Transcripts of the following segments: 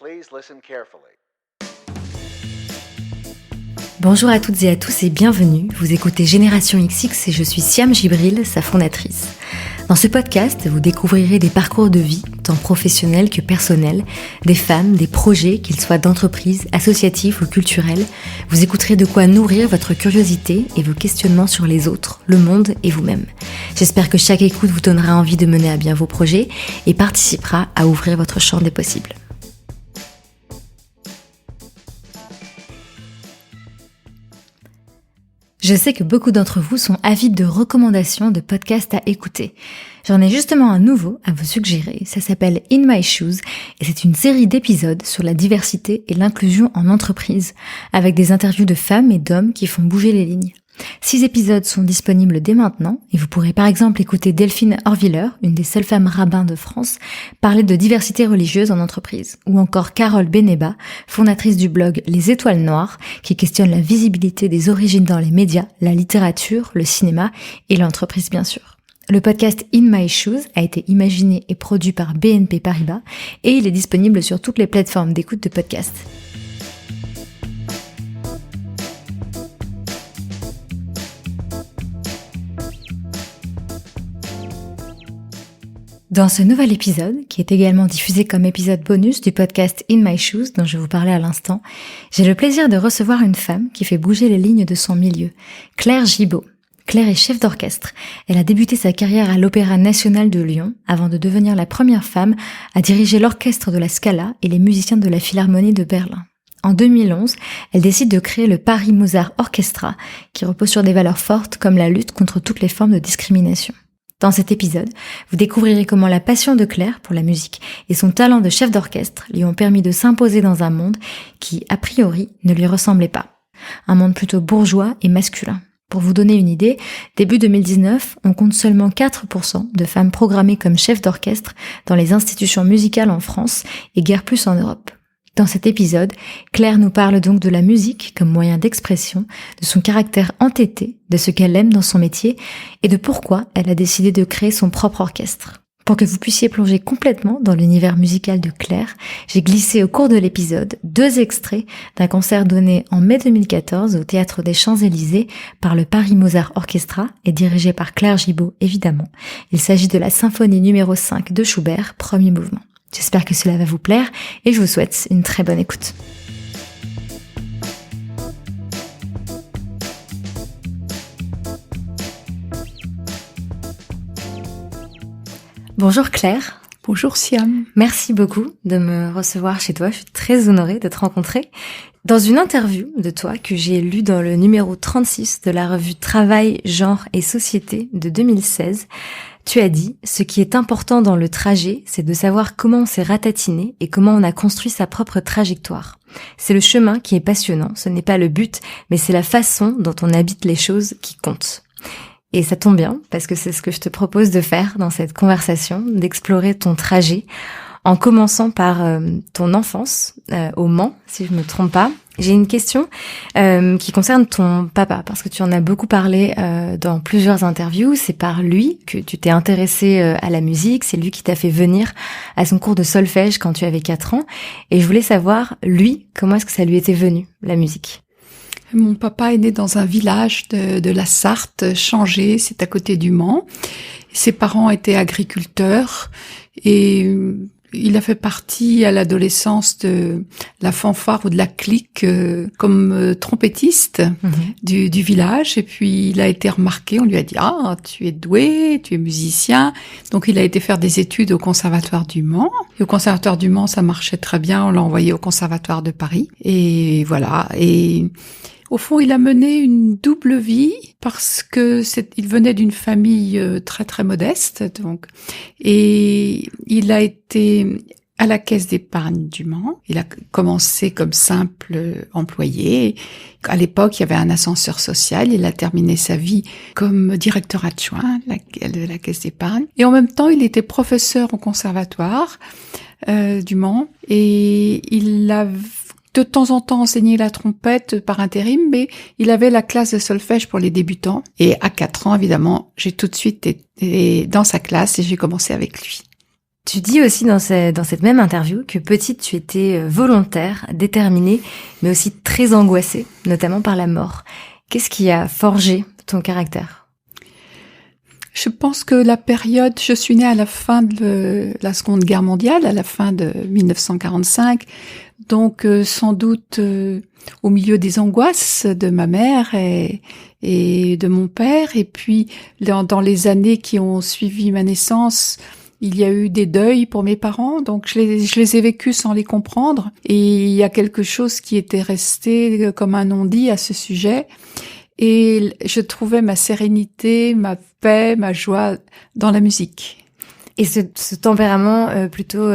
Please listen carefully. Bonjour à toutes et à tous et bienvenue, vous écoutez Génération XX et je suis Siam Gibril, sa fondatrice. Dans ce podcast, vous découvrirez des parcours de vie, tant professionnels que personnels, des femmes, des projets, qu'ils soient d'entreprise, associatifs ou culturels. Vous écouterez de quoi nourrir votre curiosité et vos questionnements sur les autres, le monde et vous-même. J'espère que chaque écoute vous donnera envie de mener à bien vos projets et participera à ouvrir votre champ des possibles. Je sais que beaucoup d'entre vous sont avides de recommandations de podcasts à écouter. J'en ai justement un nouveau à vous suggérer, ça s'appelle In My Shoes et c'est une série d'épisodes sur la diversité et l'inclusion en entreprise, avec des interviews de femmes et d'hommes qui font bouger les lignes. 6 épisodes sont disponibles dès maintenant et vous pourrez par exemple écouter Delphine Horviller, une des seules femmes rabbins de France, parler de diversité religieuse en entreprise, ou encore Carole Beneba, fondatrice du blog Les Étoiles Noires, qui questionne la visibilité des origines dans les médias, la littérature, le cinéma et l'entreprise bien sûr. Le podcast In My Shoes a été imaginé et produit par BNP Paribas et il est disponible sur toutes les plateformes d'écoute de podcasts. Dans ce nouvel épisode, qui est également diffusé comme épisode bonus du podcast In My Shoes dont je vous parlais à l'instant, j'ai le plaisir de recevoir une femme qui fait bouger les lignes de son milieu, Claire Gibault. Claire est chef d'orchestre. Elle a débuté sa carrière à l'Opéra National de Lyon avant de devenir la première femme à diriger l'orchestre de la Scala et les musiciens de la Philharmonie de Berlin. En 2011, elle décide de créer le Paris Mozart Orchestra, qui repose sur des valeurs fortes comme la lutte contre toutes les formes de discrimination. Dans cet épisode, vous découvrirez comment la passion de Claire pour la musique et son talent de chef d'orchestre lui ont permis de s'imposer dans un monde qui, a priori, ne lui ressemblait pas. Un monde plutôt bourgeois et masculin. Pour vous donner une idée, début 2019, on compte seulement 4% de femmes programmées comme chefs d'orchestre dans les institutions musicales en France et guère plus en Europe. Dans cet épisode, Claire nous parle donc de la musique comme moyen d'expression, de son caractère entêté, de ce qu'elle aime dans son métier et de pourquoi elle a décidé de créer son propre orchestre. Pour que vous puissiez plonger complètement dans l'univers musical de Claire, j'ai glissé au cours de l'épisode 2 extraits d'un concert donné en mai 2014 au Théâtre des Champs-Élysées par le Paris Mozart Orchestra et dirigé par Claire Gibault évidemment. Il s'agit de la symphonie numéro 5 de Schubert, premier mouvement. J'espère que cela va vous plaire et je vous souhaite une très bonne écoute. Bonjour Claire. Bonjour Siam. Merci beaucoup de me recevoir chez toi. Je suis très honorée de te rencontrer. Dans une interview de toi que j'ai lue dans le numéro 36 de la revue Travail, Genre et Société de 2016, tu as dit « Ce qui est important dans le trajet, c'est de savoir comment on s'est ratatiné et comment on a construit sa propre trajectoire. C'est le chemin qui est passionnant, ce n'est pas le but, mais c'est la façon dont on habite les choses qui compte. » Et ça tombe bien, parce que c'est ce que je te propose de faire dans cette conversation, d'explorer ton trajet, en commençant par ton enfance, au Mans, si je me trompe pas. J'ai une question qui concerne ton papa, parce que tu en as beaucoup parlé dans plusieurs interviews. C'est par lui que tu t'es intéressée à la musique, c'est lui qui t'a fait venir à son cours de solfège quand tu avais 4 ans. Et je voulais savoir, lui, comment est-ce que ça lui était venu, la musique ? Mon papa est né dans un village de la Sarthe, Changé, c'est à côté du Mans. Ses parents étaient agriculteurs et il a fait partie à l'adolescence de la fanfare ou de la clique comme trompettiste du village. Et puis il a été remarqué, on lui a dit « Ah, tu es doué, tu es musicien ». Donc il a été faire des études au Conservatoire du Mans. Et au Conservatoire du Mans, ça marchait très bien, on l'a envoyé au Conservatoire de Paris. Et voilà, et au fond, il a mené une double vie parce que il venait d'une famille très très modeste, donc, et il a été à la caisse d'épargne du Mans. Il a commencé comme simple employé. À l'époque, il y avait un ascenseur social. Il a terminé sa vie comme directeur adjoint de la caisse d'épargne. Et en même temps, il était professeur au conservatoire du Mans et il a de temps en temps enseigné la trompette par intérim, mais il avait la classe de solfège pour les débutants. Et à 4 ans, évidemment, j'ai tout de suite été dans sa classe et j'ai commencé avec lui. Tu dis aussi dans cette même interview que petite, tu étais volontaire, déterminée, mais aussi très angoissée, notamment par la mort. Qu'est-ce qui a forgé ton caractère ? Je pense que je suis née à la fin de la Seconde Guerre mondiale, à la fin de 1945, donc sans doute au milieu des angoisses de ma mère et de mon père, et puis dans les années qui ont suivi ma naissance, il y a eu des deuils pour mes parents, donc je les ai vécus sans les comprendre, et il y a quelque chose qui était resté comme un non-dit à ce sujet. Et je trouvais ma sérénité, ma paix, ma joie dans la musique. Et ce tempérament plutôt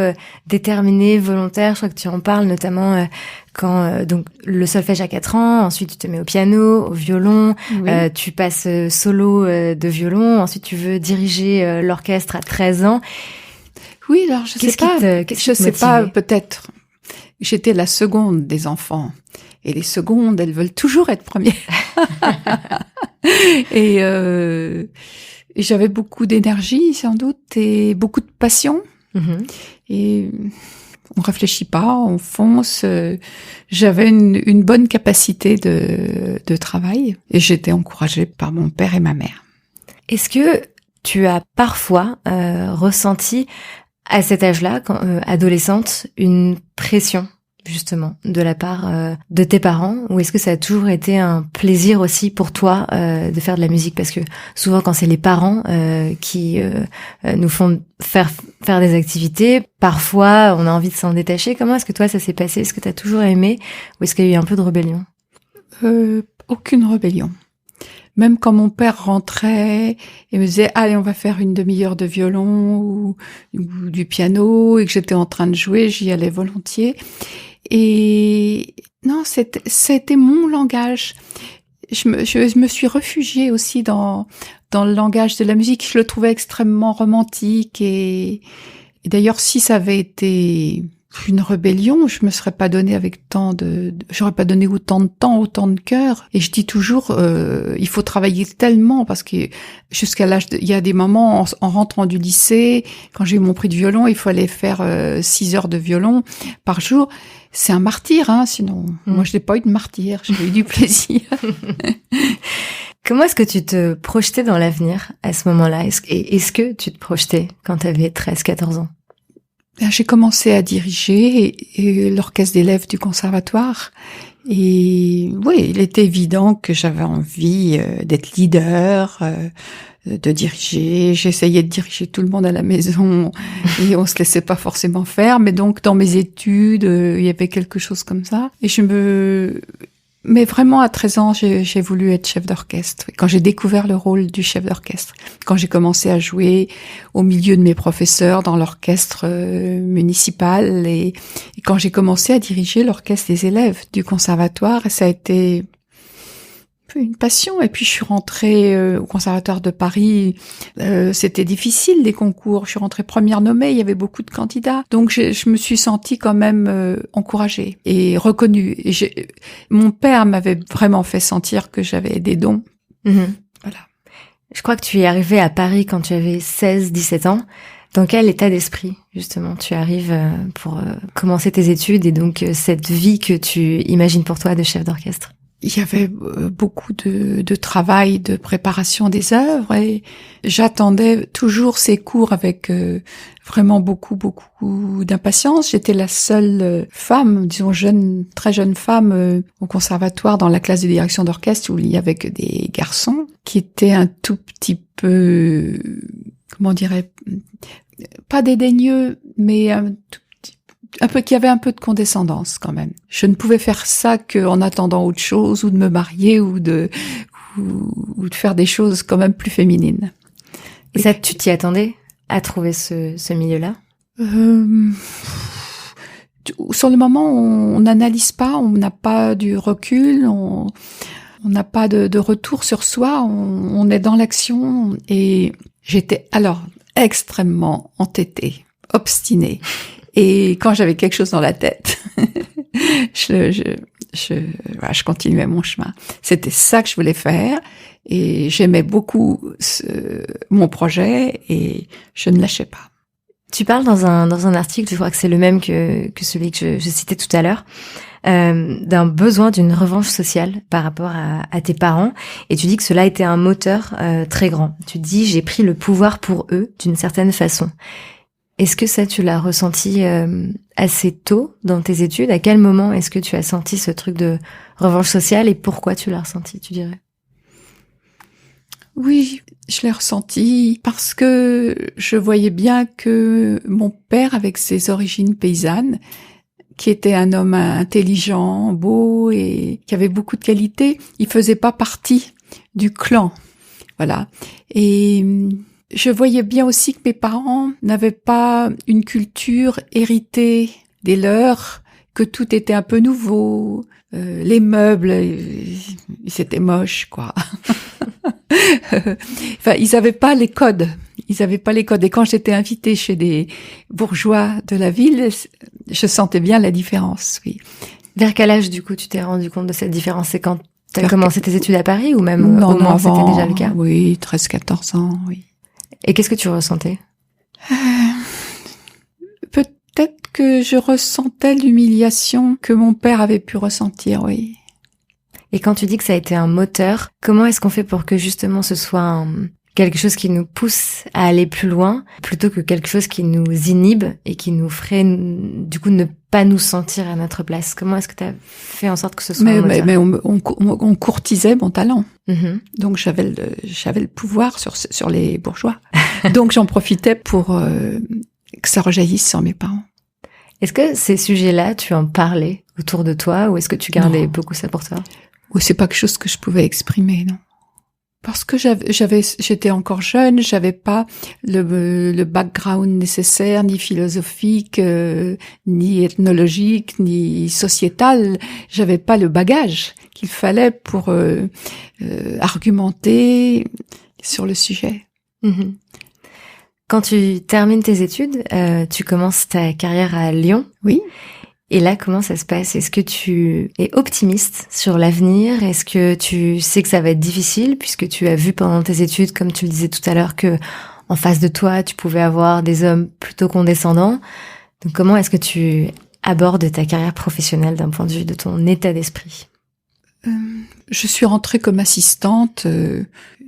déterminé, volontaire, je crois que tu en parles notamment quand donc le solfège à 4 ans, ensuite tu te mets au piano, au violon, oui. Tu passes solo de violon, ensuite tu veux diriger l'orchestre à 13 ans. Oui, alors je sais pas, peut-être. J'étais la seconde des enfants. Et les secondes, elles veulent toujours être premières. Et j'avais beaucoup d'énergie, sans doute, et beaucoup de passion. Mm-hmm. Et on réfléchit pas, on fonce. J'avais une bonne capacité de travail. Et j'étais encouragée par mon père et ma mère. Est-ce que tu as parfois ressenti, à cet âge-là, quand adolescente, une pression justement de la part de tes parents, ou est-ce que ça a toujours été un plaisir aussi pour toi de faire de la musique, parce que souvent quand c'est les parents qui nous font faire des activités, parfois on a envie de s'en détacher. Comment est-ce que toi ça s'est passé? Est-ce que tu as toujours aimé, ou est-ce qu'il y a eu un peu de rébellion? Aucune rébellion. Même quand mon père rentrait et me disait « Allez, on va faire une demi-heure de violon ou du piano » et que j'étais en train de jouer, j'y allais volontiers. Et non, c'était mon langage. Je me suis réfugiée aussi dans le langage de la musique. Je le trouvais extrêmement romantique et d'ailleurs, si ça avait été une rébellion, je me serais pas donné j'aurais pas donné autant de temps, autant de cœur. Et je dis toujours, il faut travailler tellement, parce que il y a des moments, en rentrant du lycée, quand j'ai eu mon prix de violon, il fallait faire 6 heures de violon par jour. C'est un martyr, hein, sinon. Moi, je n'ai pas eu de martyr, j'ai eu du plaisir. Comment est-ce que tu te projetais dans l'avenir à ce moment-là? Est-ce que tu te projetais quand tu avais 13-14 ans? J'ai commencé à diriger l'orchestre d'élèves du conservatoire. Et oui, il était évident que j'avais envie d'être leader, de diriger. J'essayais de diriger tout le monde à la maison et on se laissait pas forcément faire. Mais donc, dans mes études, il y avait quelque chose comme ça. Et mais vraiment, à 13 ans, j'ai voulu être chef d'orchestre. Quand j'ai découvert le rôle du chef d'orchestre, quand j'ai commencé à jouer au milieu de mes professeurs dans l'orchestre municipal et quand j'ai commencé à diriger l'orchestre des élèves du conservatoire, ça a été une passion. Et puis je suis rentrée au conservatoire de Paris. C'était difficile, les concours. Je suis rentrée première nommée, il y avait beaucoup de candidats. Donc je me suis sentie quand même encouragée et reconnue. Et mon père m'avait vraiment fait sentir que j'avais des dons. Mmh. Voilà. Je crois que tu es arrivée à Paris quand tu avais 16-17 ans. Dans quel état d'esprit, justement, tu arrives pour commencer tes études et donc cette vie que tu imagines pour toi de chef d'orchestre? Il y avait beaucoup de travail, de préparation des œuvres et j'attendais toujours ces cours avec vraiment beaucoup d'impatience. J'étais la seule femme, disons très jeune femme au conservatoire dans la classe de direction d'orchestre où il y avait que des garçons qui étaient un tout petit peu, comment on dirait, pas dédaigneux, mais qui avait un peu de condescendance quand même. Je ne pouvais faire ça qu'en attendant autre chose, ou de me marier, ou de faire des choses quand même plus féminines. Et ça, tu t'y attendais à trouver ce milieu-là? Sur le moment, on n'analyse pas, on n'a pas du recul, on n'a pas de retour sur soi, on est dans l'action. Et j'étais alors extrêmement entêtée, obstinée. Et quand j'avais quelque chose dans la tête, je continuais mon chemin. C'était ça que je voulais faire et j'aimais beaucoup mon projet et je ne lâchais pas. Tu parles dans un article, je crois que c'est le même que celui que je citais tout à l'heure, d'un besoin d'une revanche sociale par rapport à tes parents, et tu dis que cela était un moteur très grand. Tu dis j'ai pris le pouvoir pour eux d'une certaine façon. Est-ce que ça tu l'as ressenti assez tôt dans tes études? À quel moment est-ce que tu as senti ce truc de revanche sociale et pourquoi tu l'as ressenti, tu dirais? Oui, je l'ai ressenti parce que je voyais bien que mon père, avec ses origines paysannes, qui était un homme intelligent, beau et qui avait beaucoup de qualités, il faisait pas partie du clan. Voilà. Et je voyais bien aussi que mes parents n'avaient pas une culture héritée des leurs, que tout était un peu nouveau, les meubles, c'était moche, quoi. Enfin, ils avaient pas les codes. Et quand j'étais invitée chez des bourgeois de la ville, je sentais bien la différence, oui. Vers quel âge, du coup, tu t'es rendu compte de cette différence? C'est quand tu as commencé tes études à Paris ou même non, au moins avant, c'était déjà le cas? Oui, 13-14 ans, oui. Et qu'est-ce que tu ressentais? Peut-être que je ressentais l'humiliation que mon père avait pu ressentir, oui. Et quand tu dis que ça a été un moteur, comment est-ce qu'on fait pour que justement ce soit quelque chose qui nous pousse à aller plus loin, plutôt que quelque chose qui nous inhibe et qui nous ferait du coup ne pas nous sentir à notre place? Comment est-ce que tu as fait en sorte que ce soit un moteur? Mais on courtisait mon talent. Mm-hmm. Donc j'avais le pouvoir sur les bourgeois. Donc j'en profitais pour que ça rejaillisse sur mes parents. Est-ce que ces sujets-là, tu en parlais autour de toi ou est-ce que tu gardais beaucoup ça pour toi? Ou c'est pas quelque chose que je pouvais exprimer, non. Parce que j'étais encore jeune, j'avais pas le background nécessaire, ni philosophique, ni ethnologique, ni sociétal. J'avais pas le bagage qu'il fallait pour argumenter sur le sujet. Mm-hmm. Quand tu termines tes études, tu commences ta carrière à Lyon. Oui. Et là, comment ça se passe? Est-ce que tu es optimiste sur l'avenir? Est-ce que tu sais que ça va être difficile puisque tu as vu pendant tes études, comme tu le disais tout à l'heure, que en face de toi, tu pouvais avoir des hommes plutôt condescendants? Donc, comment est-ce que tu abordes ta carrière professionnelle d'un point de vue de ton état d'esprit? Je suis rentrée comme assistante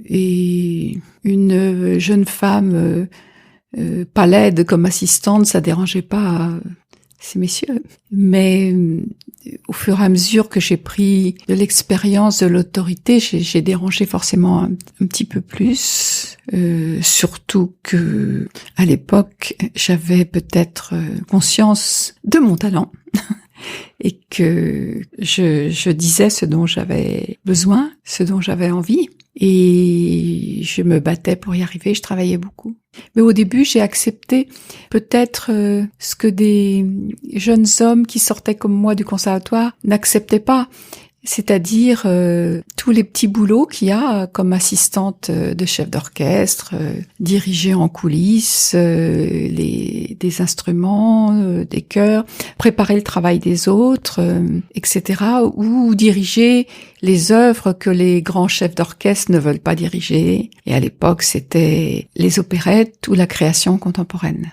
et une jeune femme pas laide comme assistante, ça dérangeait pas ces messieurs. Mais au fur et à mesure que j'ai pris de l'expérience, de l'autorité, j'ai dérangé forcément un petit peu plus. Surtout que à l'époque, j'avais peut-être conscience de mon talent. Et que je disais ce dont j'avais besoin, ce dont j'avais envie, et je me battais pour y arriver, je travaillais beaucoup. Mais au début, j'ai accepté peut-être ce que des jeunes hommes qui sortaient comme moi du conservatoire n'acceptaient pas, c'est-à-dire tous les petits boulots qu'il y a comme assistante de chef d'orchestre, diriger en coulisses des instruments, des chœurs, préparer le travail des autres, etc. ou diriger les œuvres que les grands chefs d'orchestre ne veulent pas diriger. Et à l'époque, c'était les opérettes ou la création contemporaine.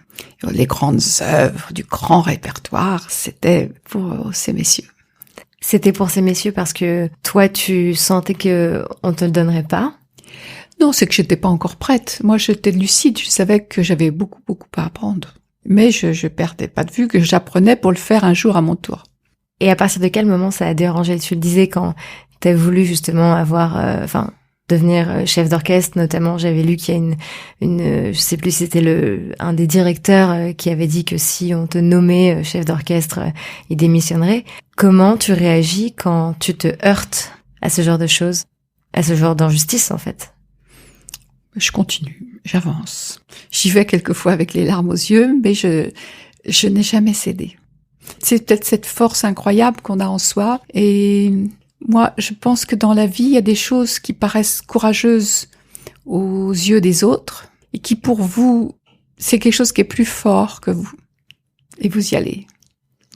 Les grandes œuvres du grand répertoire, c'était pour ces messieurs. C'était pour ces messieurs parce que toi, tu sentais que on te le donnerait pas? Non, c'est que j'étais pas encore prête. Moi, j'étais lucide. Je savais que j'avais beaucoup à apprendre. Mais je perdais pas de vue que j'apprenais pour le faire un jour à mon tour. Et à partir de quel moment ça a dérangé? Tu le disais quand t'as voulu justement avoir, devenir chef d'orchestre, notamment. J'avais lu qu'il y a je sais plus si c'était un des directeurs qui avait dit que si on te nommait chef d'orchestre, il démissionnerait. Comment tu réagis quand tu te heurtes à ce genre de choses, à ce genre d'injustice en fait? Je continue, j'avance. J'y vais quelquefois avec les larmes aux yeux, mais je n'ai jamais cédé. C'est peut-être cette force incroyable qu'on a en soi. Et moi, je pense que dans la vie, il y a des choses qui paraissent courageuses aux yeux des autres et qui, pour vous, c'est quelque chose qui est plus fort que vous. Et vous y allez.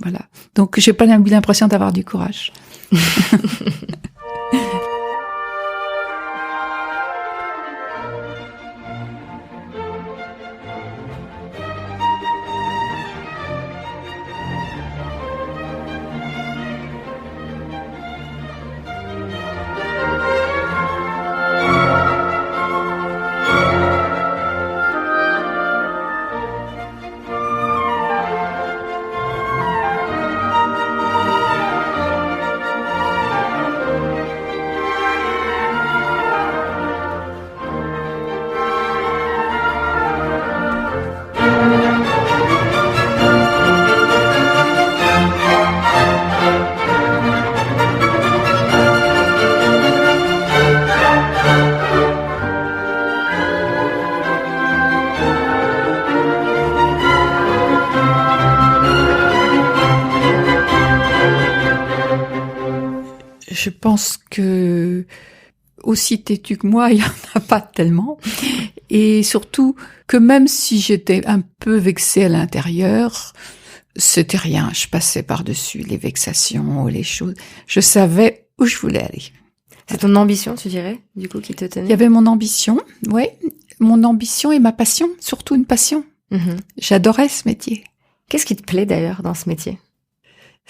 Voilà. Donc, j'ai pas l'impression d'avoir du courage. Je pense que aussi têtu que moi, il y en a pas tellement. Et surtout que même si j'étais un peu vexée à l'intérieur, c'était rien. Je passais par-dessus les vexations, les choses. Je savais où je voulais aller. C'est ton ambition, tu dirais, du coup, qui te tenait? Il y avait mon ambition, ouais. Mon ambition et ma passion, surtout une passion. J'adorais ce métier. Qu'est-ce qui te plaît d'ailleurs dans ce métier?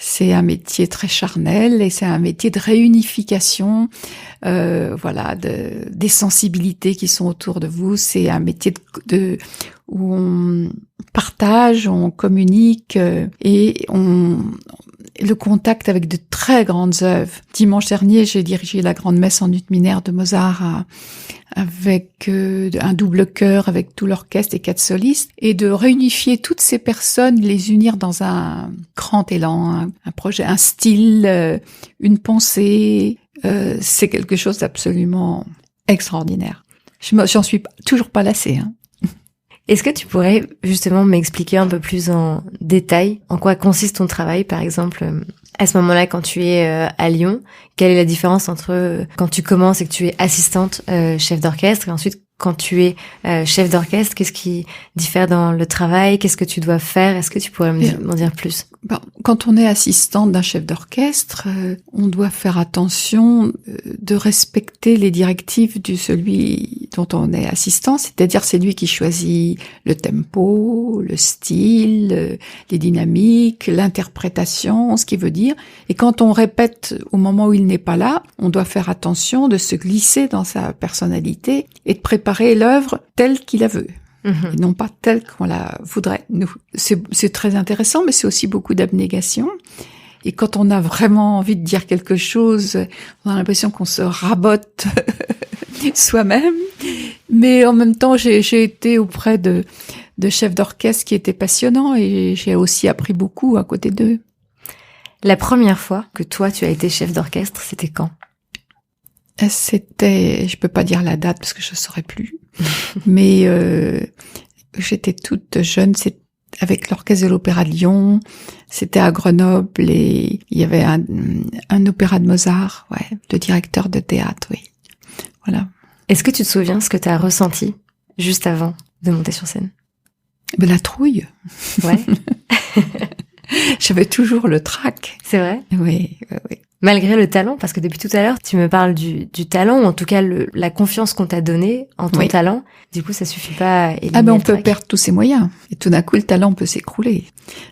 C'est un métier très charnel et c'est un métier de réunification, des sensibilités qui sont autour de vous. C'est un métier où on partage, on communique et le contact avec de très grandes œuvres. Dimanche dernier, j'ai dirigé la grande messe en ut mineur de Mozart avec un double chœur, avec tout l'orchestre et 4 solistes, et de réunifier toutes ces personnes, les unir dans un grand élan, un projet, un style, une pensée. C'est quelque chose d'absolument extraordinaire. J'en suis toujours pas lassée. Est-ce que tu pourrais justement m'expliquer un peu plus en détail en quoi consiste ton travail, par exemple, à ce moment-là quand tu es à Lyon? Quelle est la différence entre quand tu commences et que tu es assistante chef d'orchestre et ensuite quand tu es chef d'orchestre, qu'est-ce qui diffère dans le travail? Qu'est-ce que tu dois faire? Est-ce que tu pourrais m'en dire plus? Quand on est assistante d'un chef d'orchestre, on doit faire attention de respecter les directives de celui dont on est assistant, c'est-à-dire c'est lui qui choisit le tempo, le style, les dynamiques, l'interprétation, ce qu'il veut dire. Et quand on répète au moment où il n'est pas là, on doit faire attention de se glisser dans sa personnalité et de préparer l'œuvre telle qu'il la veut. Et non pas telle qu'on la voudrait, nous. C'est très intéressant, mais c'est aussi beaucoup d'abnégation. Et quand on a vraiment envie de dire quelque chose, on a l'impression qu'on se rabote soi-même. Mais en même temps, j'ai été auprès de chefs d'orchestre qui étaient passionnants et j'ai aussi appris beaucoup à côté d'eux. La première fois que toi, tu as été chef d'orchestre, c'était quand? C'était, je peux pas dire la date parce que je saurais plus, mais j'étais toute jeune, c'est avec l'orchestre de l'Opéra de Lyon, c'était à Grenoble et il y avait un opéra de Mozart, le directeur de théâtre, oui. Voilà. Est-ce que tu te souviens ce que tu as ressenti juste avant de monter sur scène? La trouille. Ouais. J'avais toujours le trac. C'est vrai? Oui. Malgré le talent, parce que depuis tout à l'heure, tu me parles du talent, ou en tout cas la confiance qu'on t'a donnée en ton talent. Du coup, ça suffit pas à éliminer on peut perdre tous ses moyens. Et tout d'un coup, le talent peut s'écrouler.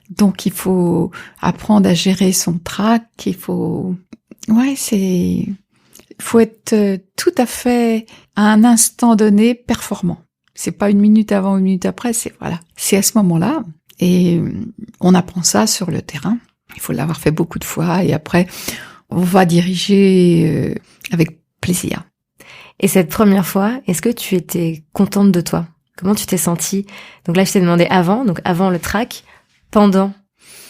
Donc, il faut apprendre à gérer son trac. Il faut être tout à fait, à un instant donné, performant. C'est pas une minute avant, une minute après, c'est à ce moment-là. Et on apprend ça sur le terrain. Il faut l'avoir fait beaucoup de fois et après, on va diriger avec plaisir. Et cette première fois, est-ce que tu étais contente de toi? Comment tu t'es sentie? Donc là, je t'ai demandé avant le track, pendant,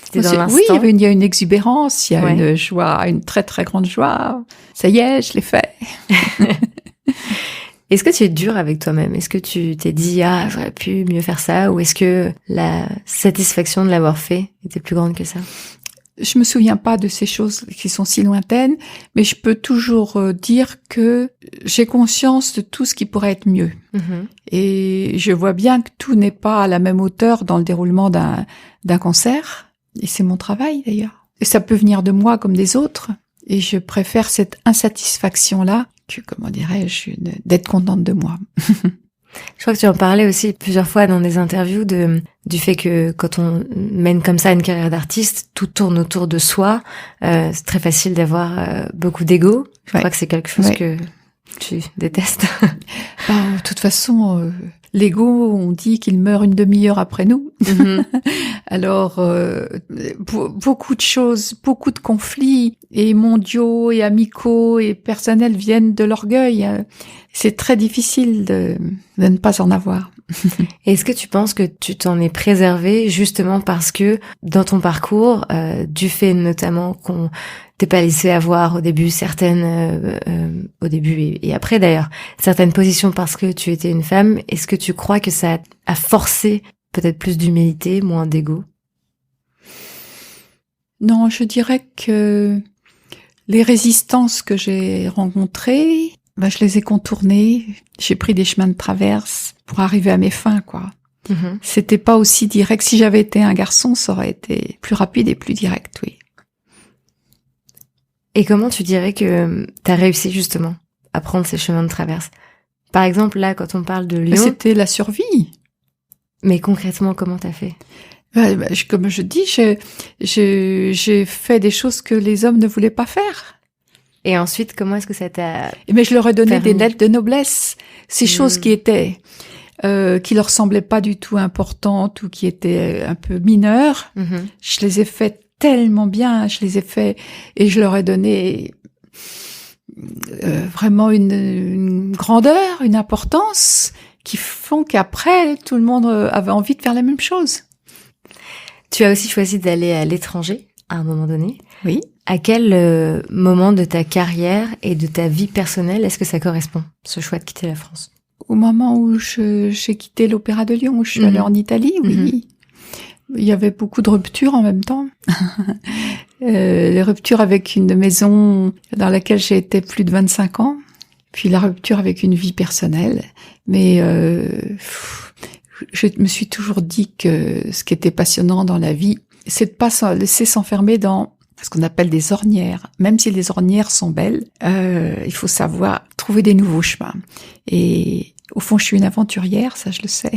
c'était dans l'instant. Oui, il y a une exubérance, il y a une joie, une très très grande joie. Ça y est, je l'ai fait. Est-ce que tu es dur avec toi-même? Est-ce que tu t'es dit, j'aurais pu mieux faire ça? Ou est-ce que la satisfaction de l'avoir fait était plus grande que ça? Je me souviens pas de ces choses qui sont si lointaines, mais je peux toujours dire que j'ai conscience de tout ce qui pourrait être mieux. Et je vois bien que tout n'est pas à la même hauteur dans le déroulement d'un concert. Et c'est mon travail d'ailleurs. Et ça peut venir de moi comme des autres. Et je préfère cette insatisfaction-là que, comment dirais-je, d'être contente de moi. Je crois que tu en parlais aussi plusieurs fois dans des interviews du fait que quand on mène comme ça une carrière d'artiste, tout tourne autour de soi. C'est très facile d'avoir beaucoup d'ego. Je crois que c'est quelque chose que tu détestes. De toute façon, l'ego, on dit qu'il meurt une demi-heure après nous. Alors, beaucoup de choses, beaucoup de conflits, et mondiaux, et amicaux, et personnels viennent de l'orgueil. C'est très difficile de ne pas en avoir. Est-ce que tu penses que tu t'en es préservé justement parce que dans ton parcours, du fait notamment qu'on t'ait pas laissé avoir au début au début et après d'ailleurs, certaines positions parce que tu étais une femme, est-ce que tu crois que ça a forcé peut-être plus d'humilité, moins d'ego? Non, je dirais que Les résistances que j'ai rencontrées, je les ai contournées. J'ai pris des chemins de traverse pour arriver à mes fins, quoi. C'était pas aussi direct. Si j'avais été un garçon, ça aurait été plus rapide et plus direct, oui. Et comment tu dirais que t'as réussi justement à prendre ces chemins de traverse? Par exemple, là, quand on parle de Lyon... C'était la survie. Mais concrètement, comment t'as fait? Comme je dis, j'ai fait des choses que les hommes ne voulaient pas faire. Et ensuite, comment est-ce que ça t'a... Mais je leur ai donné des lettres de noblesse. Ces choses qui étaient... qui leur semblaient pas du tout importantes ou qui étaient un peu mineures, je les ai faites tellement bien, je les ai fait et je leur ai donné vraiment une grandeur, une importance qui font qu'après tout le monde avait envie de faire la même chose. Tu as aussi choisi d'aller à l'étranger à un moment donné. Oui. À quel moment de ta carrière et de ta vie personnelle est-ce que ça correspond, ce choix de quitter la France? Au moment où j'ai quitté l'Opéra de Lyon, où je suis allée en Italie, oui. Il y avait beaucoup de ruptures en même temps. Les ruptures avec une maison dans laquelle j'ai été plus de 25 ans, puis la rupture avec une vie personnelle. Mais je me suis toujours dit que ce qui était passionnant dans la vie, c'est de pas laisser s'enfermer dans ce qu'on appelle des ornières. Même si les ornières sont belles, il faut savoir trouver des nouveaux chemins. Et au fond, je suis une aventurière, ça je le sais.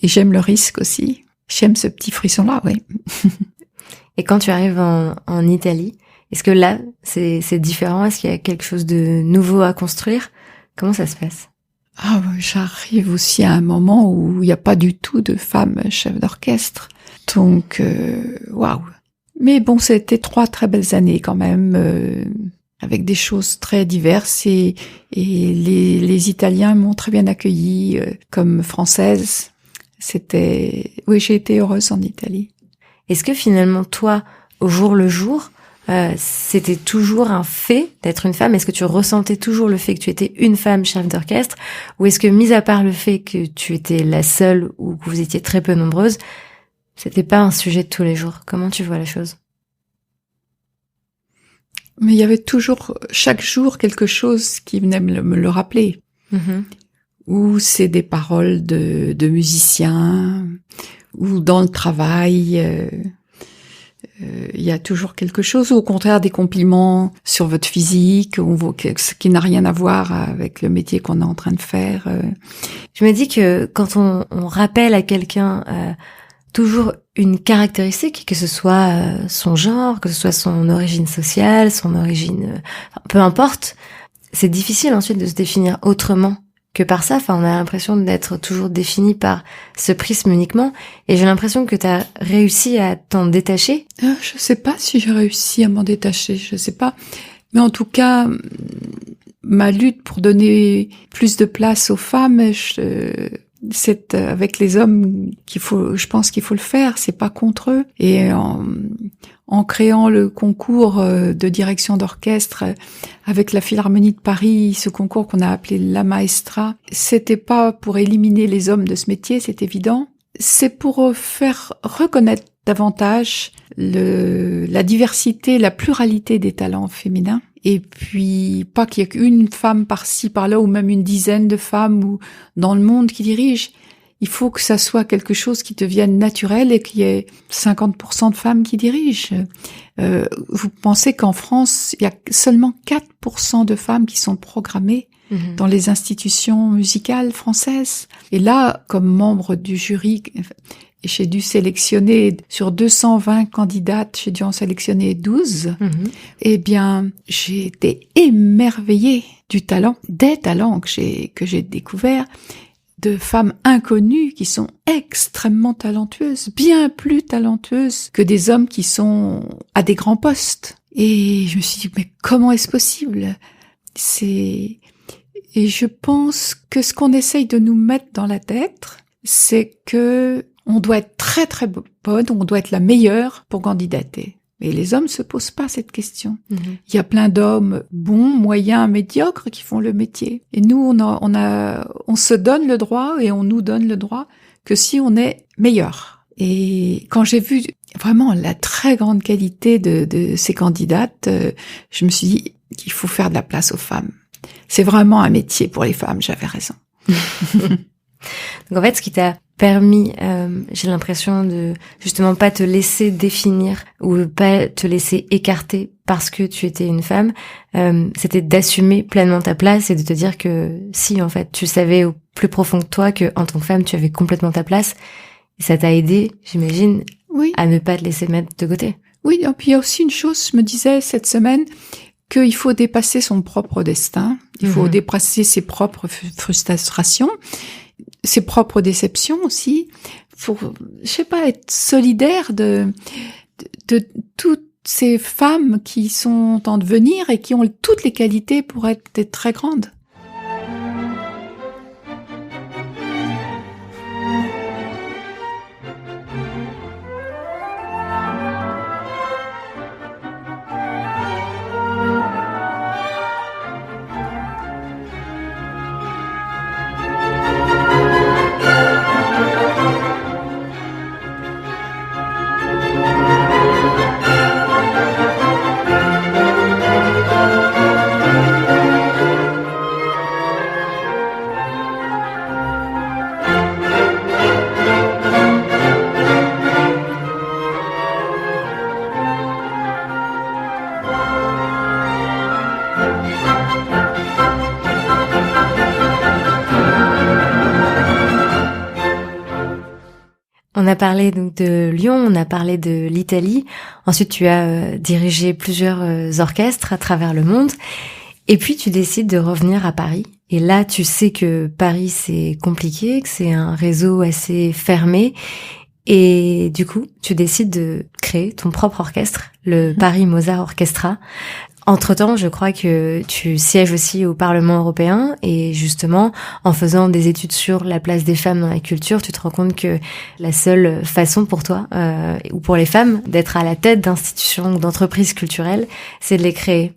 Et j'aime le risque aussi. J'aime ce petit frisson-là, oui. Et quand tu arrives en Italie, est-ce que là, c'est différent? Est-ce qu'il y a quelque chose de nouveau à construire? Comment ça se passe? J'arrive aussi à un moment où il n'y a pas du tout de femmes chefs d'orchestre. Donc, waouh. Mais bon, c'était 3 très belles années quand même, avec des choses très diverses et les Italiens m'ont très bien accueillie comme française. Oui, j'ai été heureuse en Italie. Est-ce que finalement, toi, au jour le jour, c'était toujours un fait d'être une femme? Est-ce que tu ressentais toujours le fait que tu étais une femme chef d'orchestre? Ou est-ce que, mis à part le fait que tu étais la seule ou que vous étiez très peu nombreuses, c'était pas un sujet de tous les jours? Comment tu vois la chose? Mais il y avait toujours, chaque jour, quelque chose qui venait me le rappeler. Ou c'est des paroles de musiciens, ou dans le travail, il y a toujours quelque chose, ou au contraire des compliments sur votre physique, ce qui n'a rien à voir avec le métier qu'on est en train de faire. Je me dis que quand on rappelle à quelqu'un toujours une caractéristique, que ce soit son genre, que ce soit son origine sociale, son origine... peu importe, c'est difficile ensuite de se définir autrement que par ça. Enfin, on a l'impression d'être toujours défini par ce prisme uniquement. Et j'ai l'impression que tu as réussi à t'en détacher. Je sais pas si j'ai réussi à m'en détacher, je sais pas. Mais en tout cas, ma lutte pour donner plus de place aux femmes, c'est avec les hommes je pense qu'il faut le faire, c'est pas contre eux. Et en créant le concours de direction d'orchestre avec la Philharmonie de Paris, ce concours qu'on a appelé La Maestra, c'était pas pour éliminer les hommes de ce métier, c'est évident. C'est pour faire reconnaître davantage la diversité, la pluralité des talents féminins. Et puis, pas qu'il y ait qu'une femme par-ci, par-là, ou même une dizaine de femmes ou dans le monde qui dirigent. Il faut que ça soit quelque chose qui devienne naturel et qu'il y ait 50% de femmes qui dirigent. Vous pensez qu'en France, il y a seulement 4% de femmes qui sont programmées dans les institutions musicales françaises. Et là, comme membre du jury, j'ai dû sélectionner, sur 220 candidates, j'ai dû en sélectionner 12. Eh bien, j'ai été émerveillée des talents que j'ai découverts, de femmes inconnues qui sont extrêmement talentueuses, bien plus talentueuses que des hommes qui sont à des grands postes. Et je me suis dit, mais comment est-ce possible? Et je pense que ce qu'on essaye de nous mettre dans la tête, c'est que on doit être très très bonne, on doit être la meilleure pour candidater. Mais les hommes se posent pas cette question. Il y a plein d'hommes bons, moyens, médiocres qui font le métier. Et nous, on se donne le droit et on nous donne le droit que si on est meilleur. Et quand j'ai vu vraiment la très grande qualité de ces candidates, je me suis dit qu'il faut faire de la place aux femmes. C'est vraiment un métier pour les femmes, j'avais raison. Donc en fait, ce qui t'a permis, j'ai l'impression de justement pas te laisser définir ou pas te laisser écarter parce que tu étais une femme, c'était d'assumer pleinement ta place et de te dire que si, en fait, tu savais au plus profond que toi que en tant que femme, tu avais complètement ta place. Et ça t'a aidé, j'imagine, Oui. à ne pas te laisser mettre de côté. Oui, et puis il y a aussi une chose, je me disais cette semaine, qu'il faut dépasser son propre destin, il faut dépasser ses propres frustrations, ses propres déceptions aussi, pour, je sais pas, être solidaire de toutes ces femmes qui sont en devenir et qui ont toutes les qualités pour être très grandes. On a parlé donc de Lyon, on a parlé de l'Italie. Ensuite, tu as dirigé plusieurs orchestres à travers le monde. Et puis, tu décides de revenir à Paris. Et là, tu sais que Paris, c'est compliqué, que c'est un réseau assez fermé. Et du coup, tu décides de créer ton propre orchestre, le Paris Mozart Orchestra. Entre-temps, je crois que tu sièges aussi au Parlement européen et justement, en faisant des études sur la place des femmes dans la culture, tu te rends compte que la seule façon pour toi, ou pour les femmes, d'être à la tête d'institutions ou d'entreprises culturelles, c'est de les créer.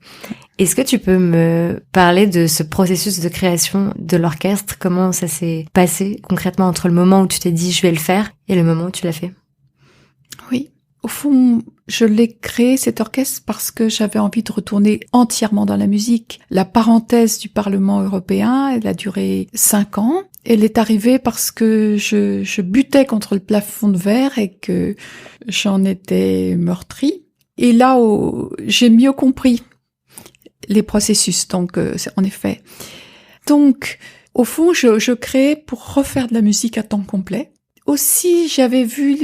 Est-ce que tu peux me parler de ce processus de création de l'orchestre? Comment ça s'est passé concrètement entre le moment où tu t'es dit « je vais le faire » et le moment où tu l'as fait? Oui. Au fond, je l'ai créé, cet orchestre, parce que j'avais envie de retourner entièrement dans la musique. La parenthèse du Parlement européen, elle a duré 5 ans. Elle est arrivée parce que je butais contre le plafond de verre et que j'en étais meurtrie. Et là, j'ai mieux compris les processus, donc en effet. Donc, au fond, je créais pour refaire de la musique à temps complet. Aussi, j'avais vu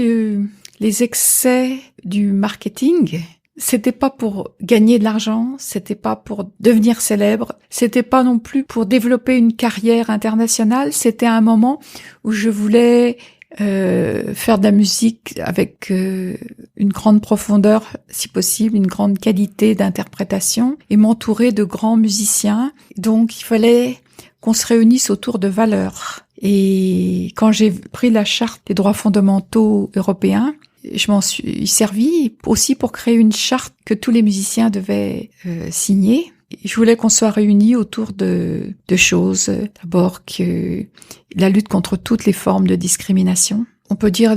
les excès du marketing. C'était pas pour gagner de l'argent, c'était pas pour devenir célèbre, c'était pas non plus pour développer une carrière internationale, c'était un moment où je voulais faire de la musique avec une grande profondeur, si possible, une grande qualité d'interprétation et m'entourer de grands musiciens. Donc il fallait qu'on se réunisse autour de valeurs. Et quand j'ai pris la charte des droits fondamentaux européens, je m'en suis servi aussi pour créer une charte que tous les musiciens devaient signer. Je voulais qu'on soit réunis autour de choses. D'abord que la lutte contre toutes les formes de discrimination. On peut dire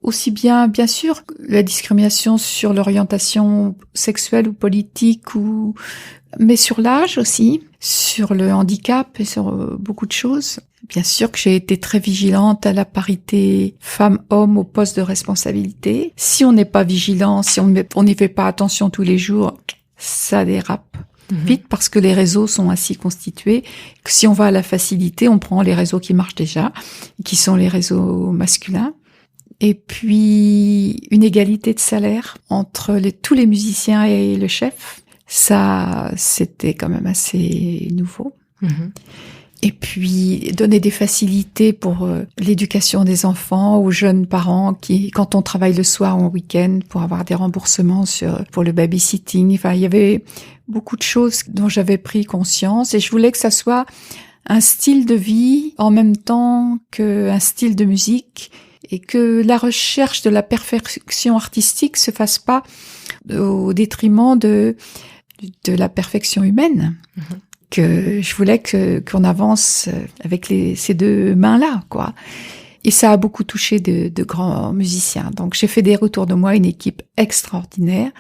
aussi bien sûr, la discrimination sur l'orientation sexuelle ou politique, mais sur l'âge aussi, sur le handicap et sur beaucoup de choses. Bien sûr que j'ai été très vigilante à la parité femmes-hommes au poste de responsabilité. Si on n'est pas vigilant, si on n'y fait pas attention tous les jours, ça dérape vite parce que les réseaux sont ainsi constitués que si on va à la facilité, on prend les réseaux qui marchent déjà, qui sont les réseaux masculins. Et puis, une égalité de salaire entre tous les musiciens et le chef. Ça, c'était quand même assez nouveau. Et puis, donner des facilités pour l'éducation des enfants aux jeunes parents qui, quand on travaille le soir ou en week-end, pour avoir des remboursements pour le babysitting. Enfin, il y avait beaucoup de choses dont j'avais pris conscience et je voulais que ça soit un style de vie en même temps qu'un style de musique et que la recherche de la perfection artistique se fasse pas au détriment de la perfection humaine. Que je voulais qu'on avance avec ces deux mains-là, quoi. Et ça a beaucoup touché de grands musiciens. Donc j'ai fédéré autour de moi une équipe extraordinaire.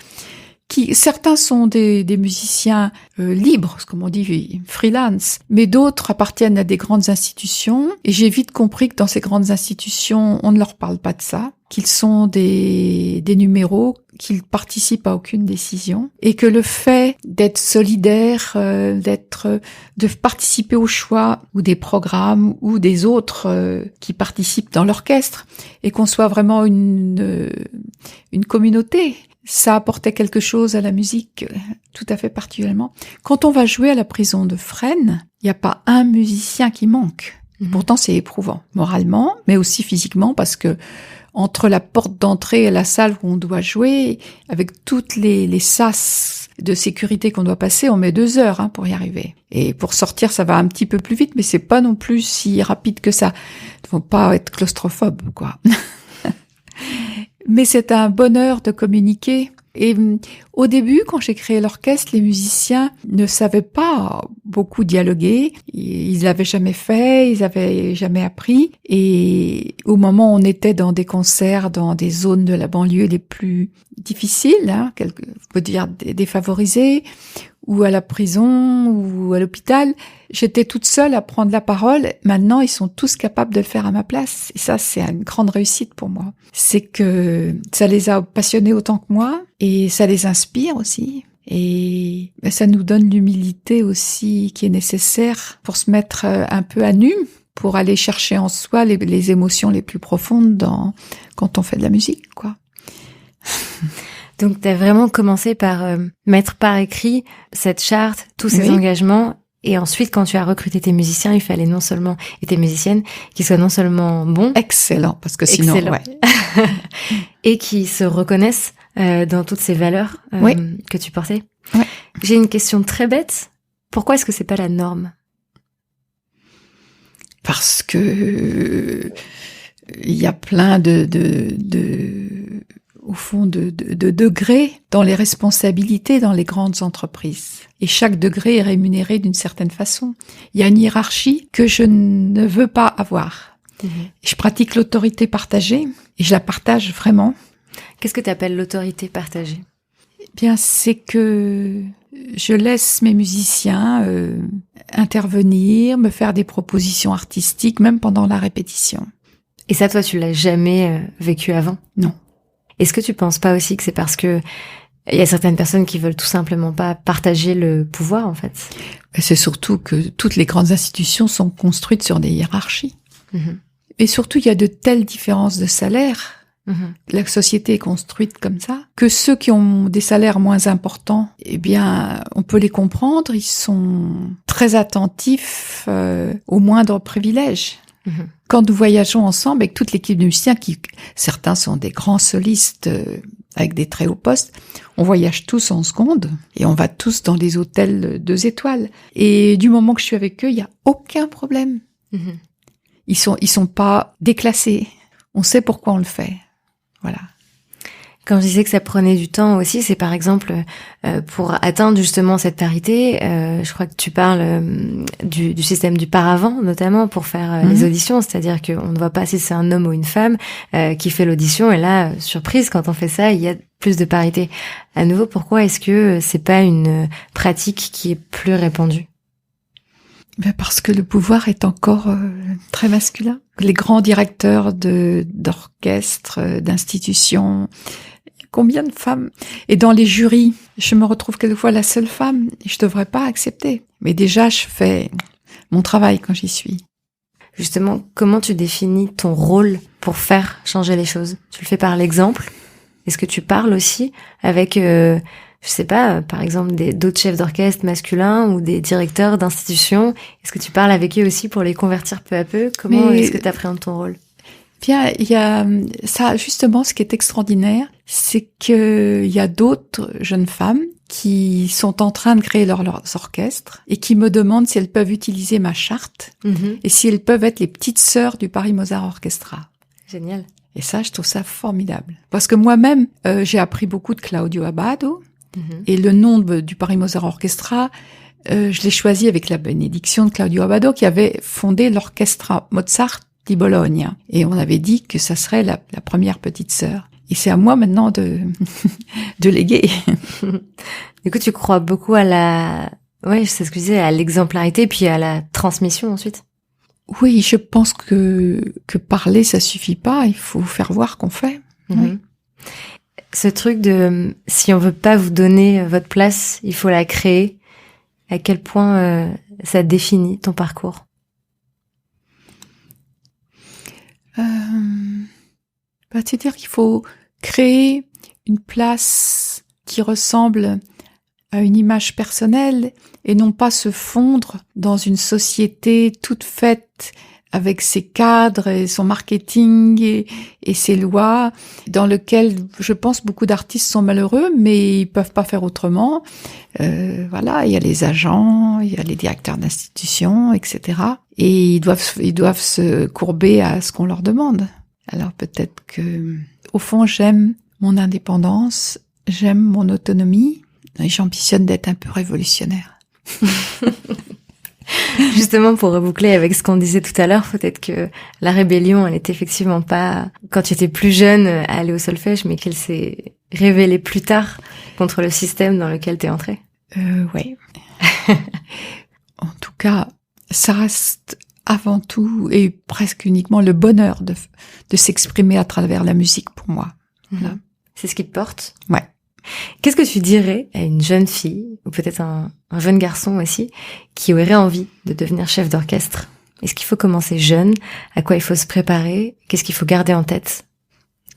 Certains sont des musiciens libres, comme on dit, freelance, mais d'autres appartiennent à des grandes institutions. Et j'ai vite compris que dans ces grandes institutions, on ne leur parle pas de ça, qu'ils sont des numéros, qu'ils participent à aucune décision, et que le fait d'être solidaire, de participer au choix ou des programmes ou des autres qui participent dans l'orchestre, et qu'on soit vraiment une communauté. Ça apportait quelque chose à la musique, tout à fait particulièrement. Quand on va jouer à la prison de Fresnes, il n'y a pas un musicien qui manque. Pourtant, c'est éprouvant, moralement, mais aussi physiquement, parce que entre la porte d'entrée et la salle où on doit jouer, avec toutes les sas de sécurité qu'on doit passer, on met 2 heures pour y arriver. Et pour sortir, ça va un petit peu plus vite, mais c'est pas non plus si rapide que ça. Il faut pas être claustrophobe, quoi. Mais c'est un bonheur de communiquer. Et au début, quand j'ai créé l'orchestre, les musiciens ne savaient pas beaucoup dialoguer. Ils l'avaient jamais fait, ils avaient jamais appris. Et au moment où on était dans des concerts dans des zones de la banlieue les plus difficiles, on peut dire défavorisées, ou à la prison, ou à l'hôpital, j'étais toute seule à prendre la parole. Maintenant, ils sont tous capables de le faire à ma place. Et ça, c'est une grande réussite pour moi. C'est que ça les a passionnés autant que moi, et ça les inspire aussi. Et ça nous donne l'humilité aussi qui est nécessaire pour se mettre un peu à nu, pour aller chercher en soi les émotions les plus profondes quand on fait de la musique, quoi. Donc, tu as vraiment commencé par mettre par écrit cette charte, tous ces engagements. Et ensuite, quand tu as recruté tes musiciens, il fallait non seulement, et tes musiciennes, qu'ils soient non seulement bons. Excellent, parce que sinon, ouais. Et qui se reconnaissent dans toutes ces valeurs que tu portais. Ouais. J'ai une question très bête. Pourquoi est-ce que c'est pas la norme? Parce que il y a plein au fond, de degrés dans les responsabilités dans les grandes entreprises. Et chaque degré est rémunéré d'une certaine façon. Il y a une hiérarchie que je ne veux pas avoir. Je pratique l'autorité partagée, et je la partage vraiment. Qu'est-ce que tu appelles l'autorité partagée? Eh bien, c'est que je laisse mes musiciens intervenir, me faire des propositions artistiques, même pendant la répétition. Et ça, toi, tu l'as jamais vécu avant? Non. Est-ce que tu penses pas aussi que c'est parce que il y a certaines personnes qui veulent tout simplement pas partager le pouvoir, en fait? C'est surtout que toutes les grandes institutions sont construites sur des hiérarchies. Et surtout, il y a de telles différences de salaire. La société est construite comme ça, que ceux qui ont des salaires moins importants, eh bien, on peut les comprendre, ils sont très attentifs aux moindres privilèges. Quand nous voyageons ensemble avec toute l'équipe de musiciens, certains sont des grands solistes avec des très hauts postes, on voyage tous en seconde et on va tous dans les hôtels 2 étoiles. Et du moment que je suis avec eux, il n'y a aucun problème. Ils sont pas déclassés. On sait pourquoi on le fait. Voilà. Quand je disais que ça prenait du temps aussi, c'est par exemple pour atteindre justement cette parité. Je crois que tu parles du système du paravent, notamment pour faire les auditions, c'est-à-dire qu'on ne voit pas si c'est un homme ou une femme qui fait l'audition. Et là, surprise, quand on fait ça, il y a plus de parité. À nouveau, pourquoi est-ce que c'est pas une pratique qui est plus répandue? Parce que le pouvoir est encore très masculin. Les grands directeurs d'orchestres, d'institutions. Combien de femmes? Et dans les jurys, je me retrouve quelquefois la seule femme. Et je devrais pas accepter. Mais déjà, je fais mon travail quand j'y suis. Justement, comment tu définis ton rôle pour faire changer les choses? Tu le fais par l'exemple? Est-ce que tu parles aussi avec, je sais pas, par exemple, d'autres chefs d'orchestre masculins ou des directeurs d'institutions? Est-ce que tu parles avec eux aussi pour les convertir peu à peu? Comment est-ce que tu appréhendes ton rôle? Bien, il y a ça, justement, ce qui est extraordinaire, c'est que il y a d'autres jeunes femmes qui sont en train de créer leurs orchestres et qui me demandent si elles peuvent utiliser ma charte et si elles peuvent être les petites sœurs du Paris Mozart Orchestra. Génial. Et ça, je trouve ça formidable. Parce que moi-même, j'ai appris beaucoup de Claudio Abbado et le nom du Paris Mozart Orchestra, je l'ai choisi avec la bénédiction de Claudio Abbado qui avait fondé l'Orchestra Mozart di Bologna. Et on avait dit que ça serait la première petite sœur. Et c'est à moi maintenant de léguer. Du coup, tu crois beaucoup à c'est ce que je disais, à l'exemplarité, puis à la transmission ensuite. Oui, je pense que parler, ça suffit pas. Il faut faire voir qu'on fait. Oui. Ce truc de si on veut pas vous donner votre place, il faut la créer. À quel point ça définit ton parcours? C'est-à-dire qu'il faut créer une place qui ressemble à une image personnelle et non pas se fondre dans une société toute faite avec ses cadres et son marketing et ses lois, dans lequel je pense beaucoup d'artistes sont malheureux, mais ils peuvent pas faire autrement. Voilà, il y a les agents, il y a les directeurs d'institutions, etc. Et ils doivent se courber à ce qu'on leur demande. Alors peut-être que, au fond, j'aime mon indépendance, j'aime mon autonomie, et j'ambitionne d'être un peu révolutionnaire. Justement, pour reboucler avec ce qu'on disait tout à l'heure, peut-être que la rébellion, elle était effectivement pas, quand tu étais plus jeune, à aller au solfège, mais qu'elle s'est révélée plus tard contre le système dans lequel t'es entrée. Ouais. En tout cas, ça reste avant tout et presque uniquement le bonheur de s'exprimer à travers la musique pour moi. Voilà. C'est ce qui te porte? Ouais. Qu'est-ce que tu dirais à une jeune fille, ou peut-être un jeune garçon aussi, qui aurait envie de devenir chef d'orchestre? Est-ce qu'il faut commencer jeune? À quoi il faut se préparer? Qu'est-ce qu'il faut garder en tête?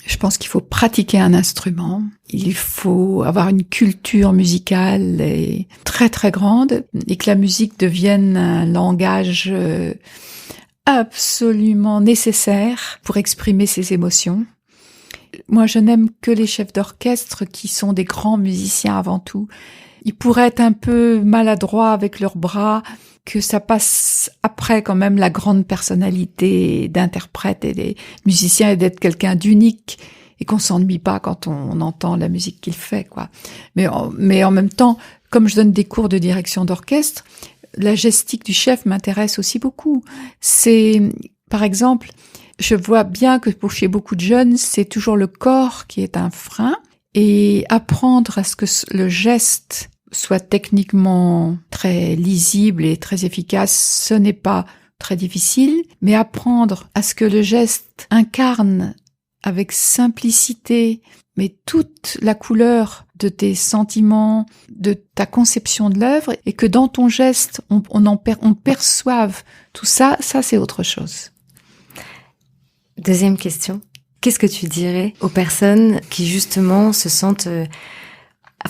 Je pense qu'il faut pratiquer un instrument. Il faut avoir une culture musicale très très grande et que la musique devienne un langage absolument nécessaire pour exprimer ses émotions. Moi, je n'aime que les chefs d'orchestre qui sont des grands musiciens avant tout. Ils pourraient être un peu maladroits avec leurs bras, que ça passe après quand même la grande personnalité d'interprète et des musiciens et d'être quelqu'un d'unique et qu'on s'ennuie pas quand on entend la musique qu'il fait, quoi. Mais en même temps, comme je donne des cours de direction d'orchestre, la gestique du chef m'intéresse aussi beaucoup. C'est, par exemple, je vois bien que pour chez beaucoup de jeunes, c'est toujours le corps qui est un frein et apprendre à ce que le geste soit techniquement très lisible et très efficace, ce n'est pas très difficile, mais apprendre à ce que le geste incarne avec simplicité, mais toute la couleur de tes sentiments, de ta conception de l'œuvre, et que dans ton geste, on perçoive tout ça, c'est autre chose. Deuxième question. Qu'est-ce que tu dirais aux personnes qui justement se sentent,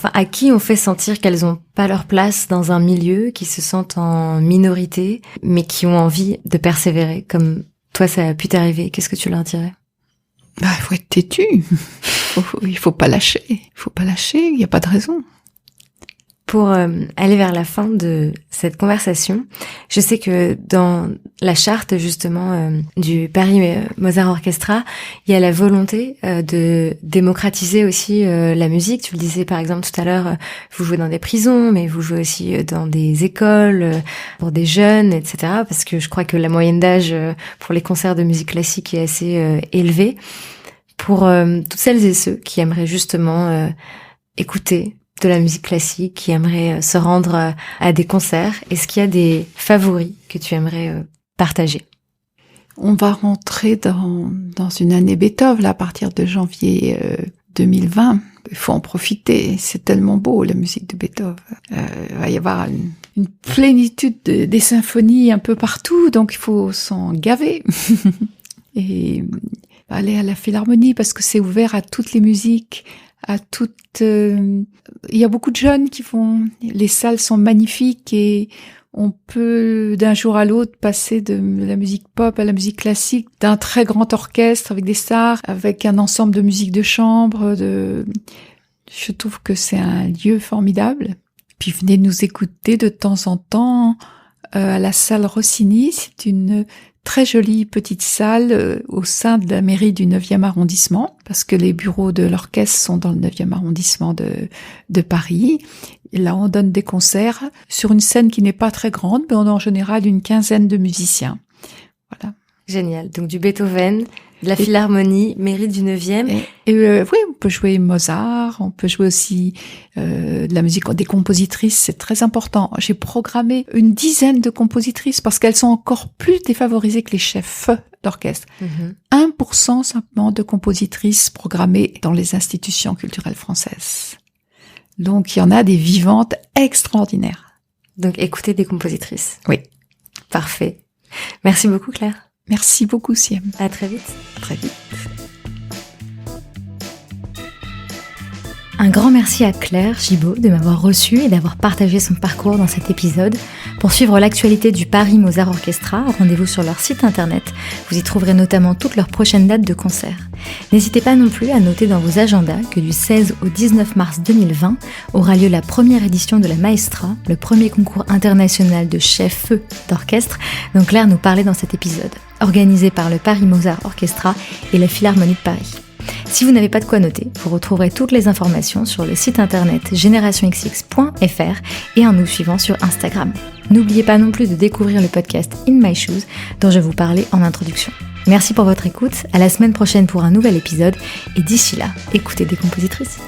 à qui on fait sentir qu'elles ont pas leur place dans un milieu, qui se sentent en minorité, mais qui ont envie de persévérer, comme toi ça a pu t'arriver? Qu'est-ce que tu leur dirais? Il faut être têtu. Il faut pas lâcher. Il n'y a pas de raison. Pour aller vers la fin de cette conversation, je sais que dans la charte justement du Paris Mozart Orchestra, il y a la volonté de démocratiser aussi la musique. Tu le disais par exemple tout à l'heure, vous jouez dans des prisons, mais vous jouez aussi dans des écoles pour des jeunes, etc. Parce que je crois que la moyenne d'âge pour les concerts de musique classique est assez élevée. Pour toutes celles et ceux qui aimeraient justement écouter de la musique classique, qui aimeraient se rendre à des concerts, est-ce qu'il y a des favoris que tu aimerais partager? On va rentrer dans une année Beethoven là, à partir de janvier 2020. Il faut en profiter, c'est tellement beau la musique de Beethoven. Il va y avoir une plénitude des symphonies un peu partout, donc il faut s'en gaver. Et aller à la Philharmonie parce que c'est ouvert à toutes les musiques, à toutes. Il y a beaucoup de jeunes qui vont. Les salles sont magnifiques et on peut d'un jour à l'autre passer de la musique pop à la musique classique, d'un très grand orchestre avec des stars, avec un ensemble de musique de chambre. Je trouve que c'est un lieu formidable. Puis venez nous écouter de temps en temps à la salle Rossini. C'est une très jolie petite salle au sein de la mairie du 9e arrondissement, parce que les bureaux de l'orchestre sont dans le 9e arrondissement de Paris. Et là, on donne des concerts sur une scène qui n'est pas très grande, mais on a en général une quinzaine de musiciens. Voilà. Génial. Donc du Beethoven, de la Philharmonie, Mérite du 9e. Oui, on peut jouer Mozart, on peut jouer aussi de la musique des compositrices, c'est très important. J'ai programmé une dizaine de compositrices parce qu'elles sont encore plus défavorisées que les chefs d'orchestre. 1% simplement de compositrices programmées dans les institutions culturelles françaises. Donc il y en a des vivantes extraordinaires. Donc écoutez des compositrices. Oui. Parfait. Merci beaucoup Claire. Merci beaucoup, Siem. À très vite. Très vite. Un grand merci à Claire Gibaud de m'avoir reçue et d'avoir partagé son parcours dans cet épisode. Pour suivre l'actualité du Paris Mozart Orchestra, rendez-vous sur leur site internet. Vous y trouverez notamment toutes leurs prochaines dates de concert. N'hésitez pas non plus à noter dans vos agendas que du 16 au 19 mars 2020 aura lieu la première édition de la Maestra, le premier concours international de chefs d'orchestre dont Claire nous parlait dans cet épisode, organisé par le Paris Mozart Orchestra et la Philharmonie de Paris. Si vous n'avez pas de quoi noter, vous retrouverez toutes les informations sur le site internet generationxx.fr et en nous suivant sur Instagram. N'oubliez pas non plus de découvrir le podcast In My Shoes dont je vous parlais en introduction. Merci pour votre écoute, à la semaine prochaine pour un nouvel épisode et d'ici là, écoutez des compositrices.